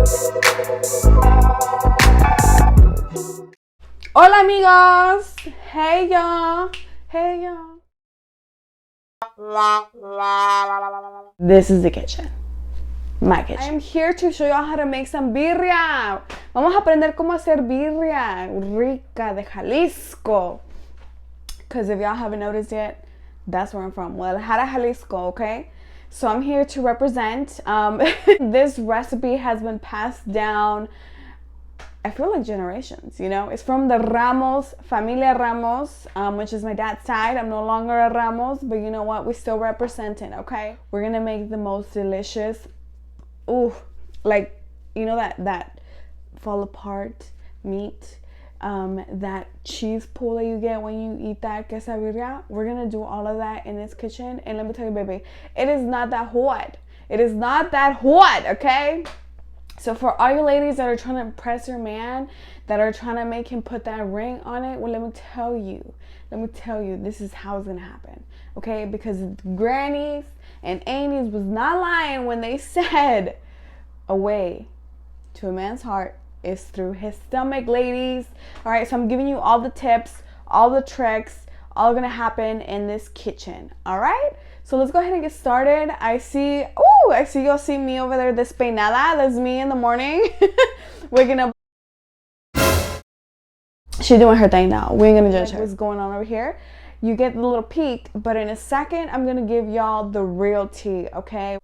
Hola amigos! Hey y'all! Hey y'all! This is the kitchen. My kitchen. I am here to show y'all how to make some birria. Vamos a aprender cómo hacer birria rica de Jalisco. Because if y'all haven't noticed yet, that's where I'm from. Guadalajara, Jalisco, okay? So I'm here to represent. This recipe has been passed down, I feel like generations, you know? It's from the Ramos, Familia Ramos, which is my dad's side. I'm no longer a Ramos, but you know what? We still representing, okay? We're gonna make the most delicious, ooh, like, you know that fall apart meat, that cheese pool that you get when you eat that quesadilla. We're gonna do all of that in this kitchen. And let me tell you, baby, it is not that hot. It is not that hot, okay? So for all you ladies that are trying to impress your man, that are trying to make him put that ring on it, well, let me tell you, this is how it's gonna happen, okay? Because grannies and aunties was not lying when they said a way to a man's heart is through his stomach, ladies. All right, so I'm giving you all the tips, all the tricks, all gonna happen in this kitchen, all right? So let's go ahead and get started. I see y'all see me over there despeinada. That's me in the morning. We're gonna, she's doing her thing now. We ain't gonna judge her. What's going on over here? You get the little peek, but in a second, I'm gonna give y'all the real tea, okay?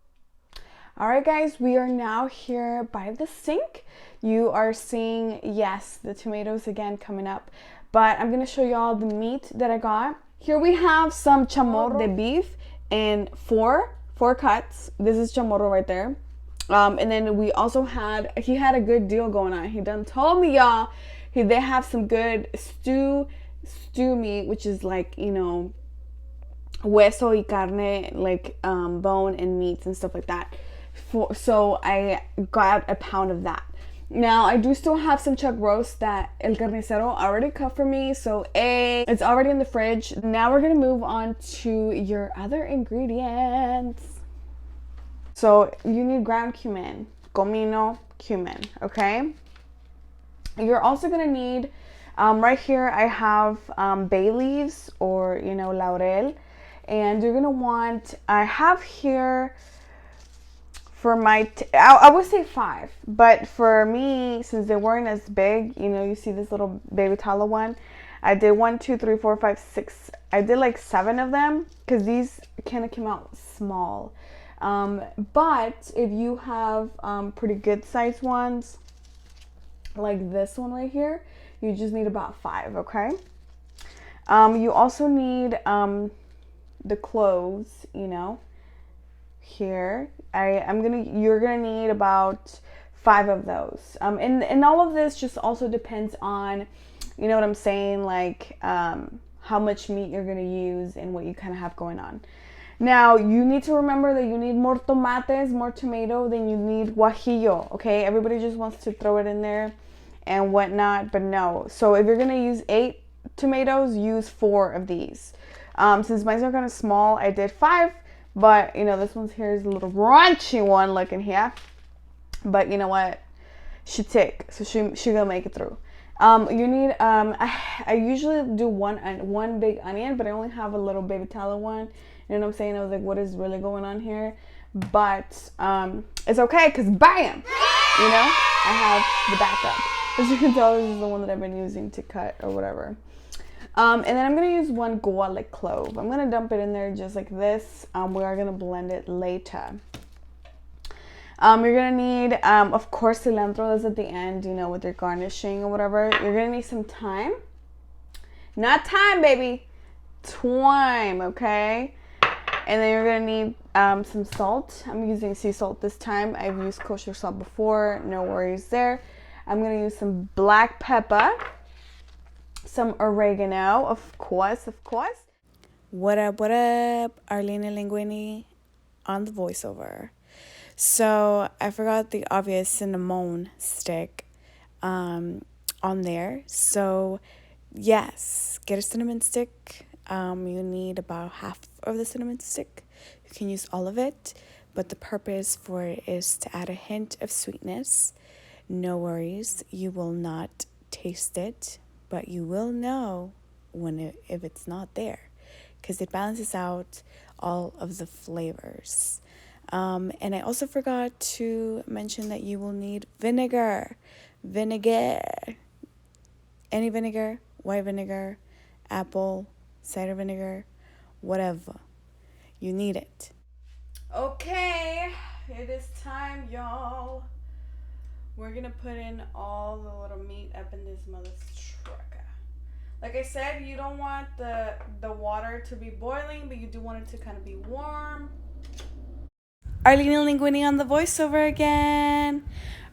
All right, guys, we are now here by the sink. You are seeing, yes, the tomatoes again coming up, but I'm gonna show y'all the meat that I got. Here we have some chamorro de beef in four cuts. This is chamorro right there. And then we also he had a good deal going on. He done told me, y'all, they have some good stew meat, which is like, you know, hueso y carne, like bone and meats and stuff like that. So I got a pound of that. Now I do still have some chuck roast that El Carnicero already cut for me, so it's already in the fridge. Now we're gonna move on to your other ingredients. So you need ground cumin, comino cumin, okay? You're also gonna need, right here I have bay leaves, or, you know, laurel, and you're gonna want, I have here, for my, I would say 5, but for me, since they weren't as big, you know, you see this little baby tala one, I did 1, 2, 3, 4, 5, 6. I did like 7 of them because these kind of came out small. But if you have pretty good sized ones, like this one right here, you just need about 5, okay? You also need the cloves, you know, here. You're gonna need about 5 of those. And all of this just also depends on, you know what I'm saying, like how much meat you're gonna use and what you kind of have going on. Now you need to remember that you need more tomates, more tomato than you need guajillo, okay? Everybody just wants to throw it in there and whatnot, but no. So if you're gonna use 8 tomatoes, use 4 of these. Since mine are kind of small, I did 5. But, you know, this one's here is a little raunchy one looking here. But you know what? She thick, so she gonna make it through. You need, I usually do one big onion, but I only have a little baby tallow one. You know what I'm saying? I was like, what is really going on here? But it's okay, because bam! You know, I have the backup. As you can tell, this is the one that I've been using to cut or whatever. And then I'm going to use 1 garlic clove. I'm going to dump it in there just like this. We are going to blend it later. You're going to need, of course, cilantro. That's at the end, you know, with your garnishing or whatever. You're going to need some thyme. Not thyme, baby. Thyme, okay? And then you're going to need some salt. I'm using sea salt this time. I've used kosher salt before. No worries there. I'm going to use some black pepper. Some oregano, of course. What up, Arlena Linguini on the voiceover. So I forgot the obvious cinnamon stick on there. So yes, get a cinnamon stick. You need about half of the cinnamon stick. You can use all of it, but the purpose for it is to add a hint of sweetness. No worries, you will not taste it, but you will know if it's not there, because it balances out all of the flavors. And I also forgot to mention that you will need vinegar. Any vinegar, white vinegar, apple, cider vinegar, whatever. You need it. Okay, it is time, y'all. We're gonna put in all the little meat up in this mother's truck. Like I said, you don't want the water to be boiling, but you do want it to kind of be warm. Arlene Linguini on the voiceover again.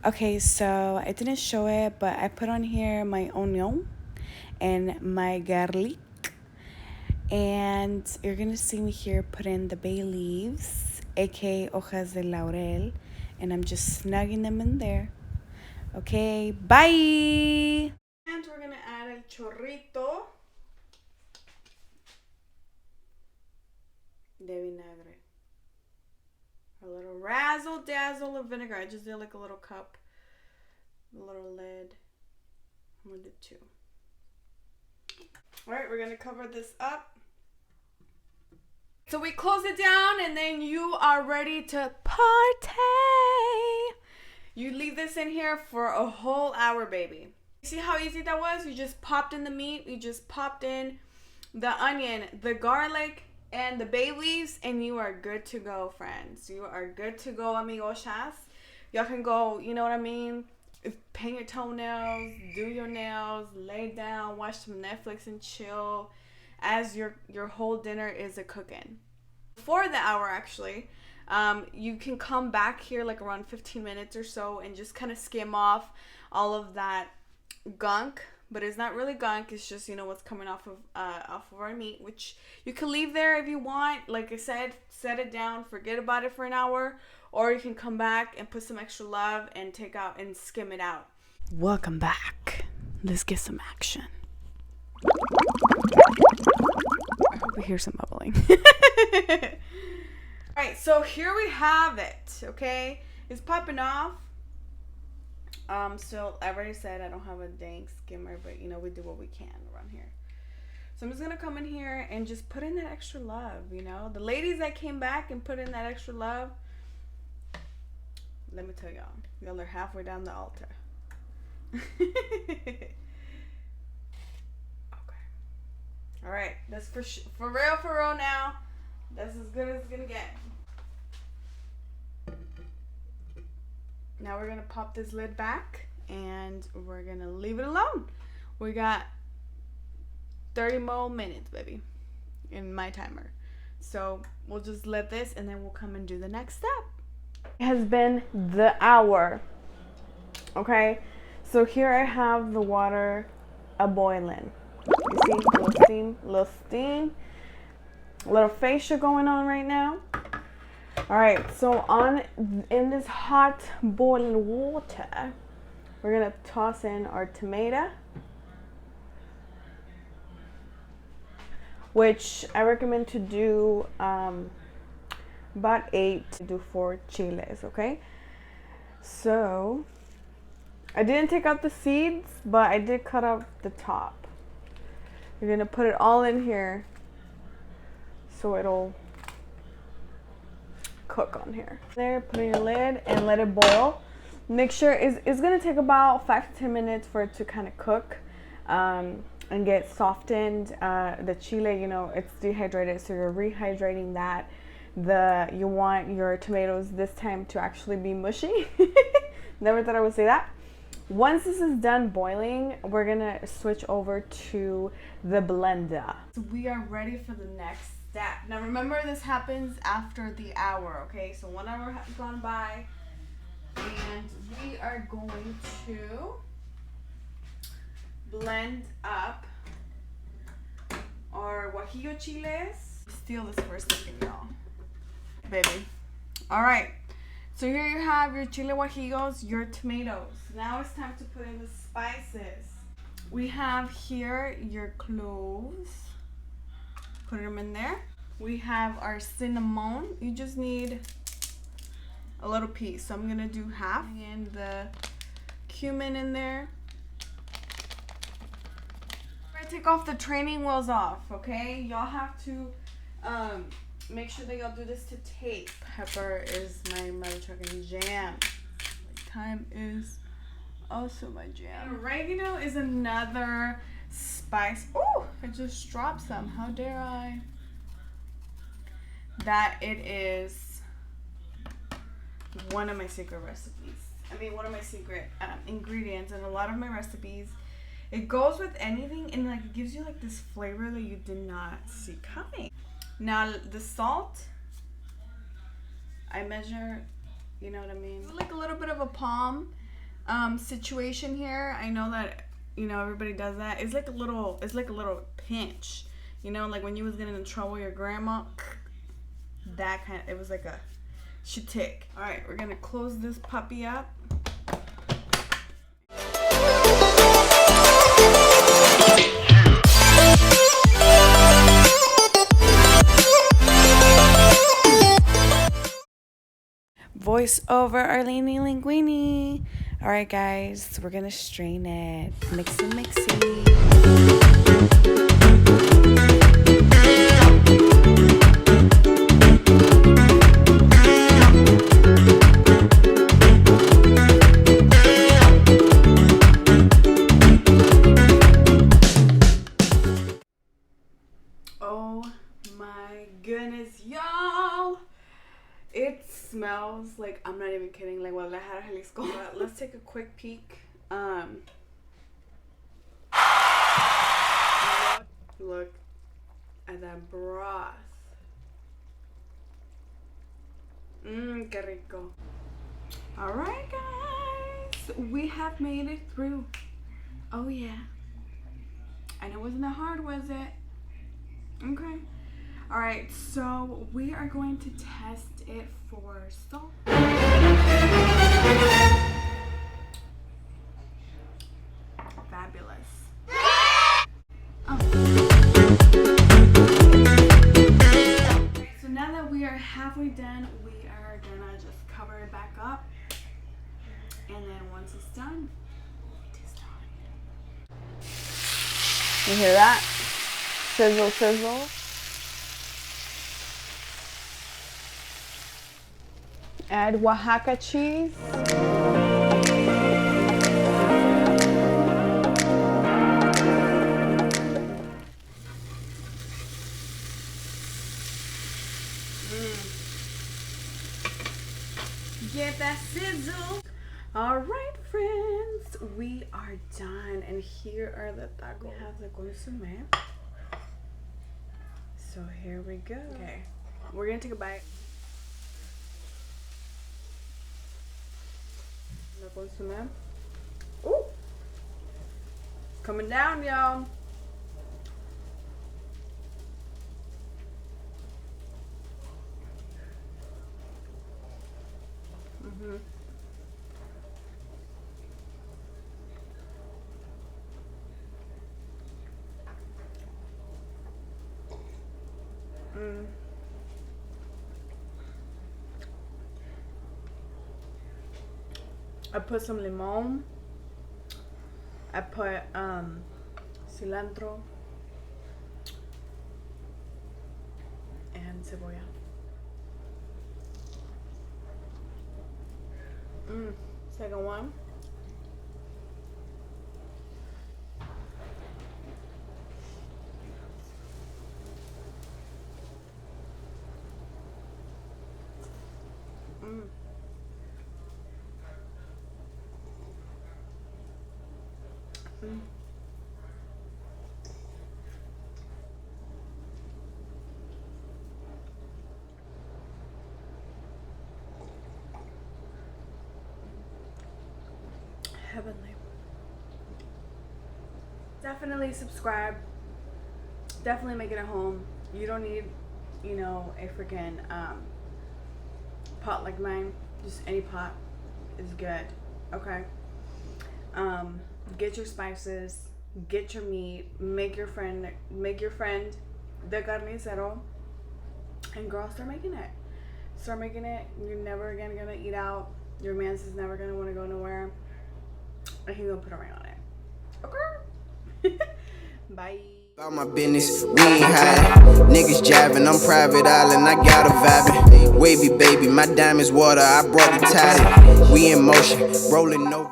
Okay, so I didn't show it, but I put on here my onion and my garlic. And you're going to see me here put in the bay leaves, aka hojas de laurel. And I'm just snugging them in there. Okay, bye! And we're going to add el chorrito de vinagre. A little razzle dazzle of vinegar. I just did like a little cup, a little lid. I'm gonna do 2. All right, we're gonna cover this up. So we close it down, and then you are ready to party. You leave this in here for a whole hour, baby. See how easy that was? You just popped in the meat. You just popped in the onion, the garlic, and the bay leaves, and you are good to go, friends. You are good to go, amigoshas. Y'all can go, you know what I mean? Paint your toenails, do your nails, lay down, watch some Netflix and chill as your whole dinner is a cooking. Before the hour, actually, you can come back here like around 15 minutes or so and just kind of skim off all of that gunk. But it's not really gunk. It's just, you know, what's coming off of our meat, which you can leave there if you want. Like I said, set it down, forget about it for an hour, or you can come back and put some extra love and take out and skim it out. Welcome back. Let's get some action. I hope we hear some bubbling. All right, so here we have it. Okay, it's popping off. So I already said I don't have a dang skimmer, but you know, we do what we can around here. So I'm just gonna come in here and just put in that extra love, you know. The ladies that came back and put in that extra love, let me tell y'all are halfway down the altar. Okay. All right, that's for real now. That's as good as it's gonna get. Now we're gonna pop this lid back and we're gonna leave it alone. We got 30 more minutes, baby, in my timer. So we'll just let this, and then we'll come and do the next step. It has been the hour. Okay, so here I have the water a-boiling. You see, little steam, little facial going on right now. All right, so in this hot boiling water, we're gonna toss in our tomato, which I recommend to do about 8 to do 4 chiles. Okay, so I didn't take out the seeds, but I did cut out the top. You're gonna put it all in here so it'll cook on here. There, put in your lid and let it boil. Make sure it's gonna take about 5 to 10 minutes for it to kind of cook and get softened. The chile, you know, it's dehydrated, so you're rehydrating that. You want your tomatoes this time to actually be mushy. Never thought I would say that. Once this is done boiling, we're gonna switch over to the blender. So we are ready for the next step. Now remember, this happens after the hour, okay? So 1 hour has gone by, and we are going to blend up our guajillo chiles. Steal this for a second, y'all. Baby. All right. So here you have your chile guajillos, your tomatoes. Now it's time to put in the spices. We have here your cloves. Put them in there. We have our cinnamon. You just need a little piece. So I'm gonna do half and the cumin in there. I'm gonna take off the training wheels off, okay? Y'all have to make sure that y'all do this to tape. Pepper is my motherfucking jam. Thyme is also my jam. And oregano is another spice. Oh, it just dropped some. How dare I? That it is one of my secret recipes. I mean, one of my secret ingredients in a lot of my recipes. It goes with anything and like it gives you like this flavor that you did not see coming. Now the salt, I measure, you know what I mean? Like a little bit of a palm situation here. I know that, you know, everybody does that. It's like a little pinch. You know, like when you was getting in trouble with your grandma, that kind of, it was like a shatik. All right, we're gonna close this puppy up. Voice over Arlene Linguini. All right, guys, we're gonna strain it. Mixy, mixy. Oh my goodness, y'all. It smells like, I'm not even kidding, like what I had at Jalisco. But let's take a quick peek. Look at that broth. Que rico. Alright, guys, we have made it through. Oh yeah. And it wasn't that hard, was it? Okay. Alright, so we are going to test it for salt. Fabulous. Oh. So now that we are halfway done, we are gonna just cover it back up. And then once it's done, it is done. You hear that? Sizzle, sizzle. Add Oaxaca cheese. Get that sizzle. All right, friends, we are done. And here are the tacos. We have the consomme. So here we go. Okay, we're gonna take a bite. Consomme. Ooh, coming down, y'all. I put some limon. I put cilantro and cebolla. Second one. Heavenly. Definitely subscribe. Definitely make it at home. You don't need, you know, a freaking pot like mine. Just any pot is good. Okay. Get your spices. Get your meat. Make your friend the carnicero. And girl, start making it. start making it, you're never again gonna eat out. Your man's is never gonna want to go nowhere. And he's gonna put a ring on it. Okay. Bye. About my business, we ain't hiding. Niggas jiving, I'm private island, I got a vibing. Wavy baby, my diamonds water, I brought the tide. We in motion, rolling over.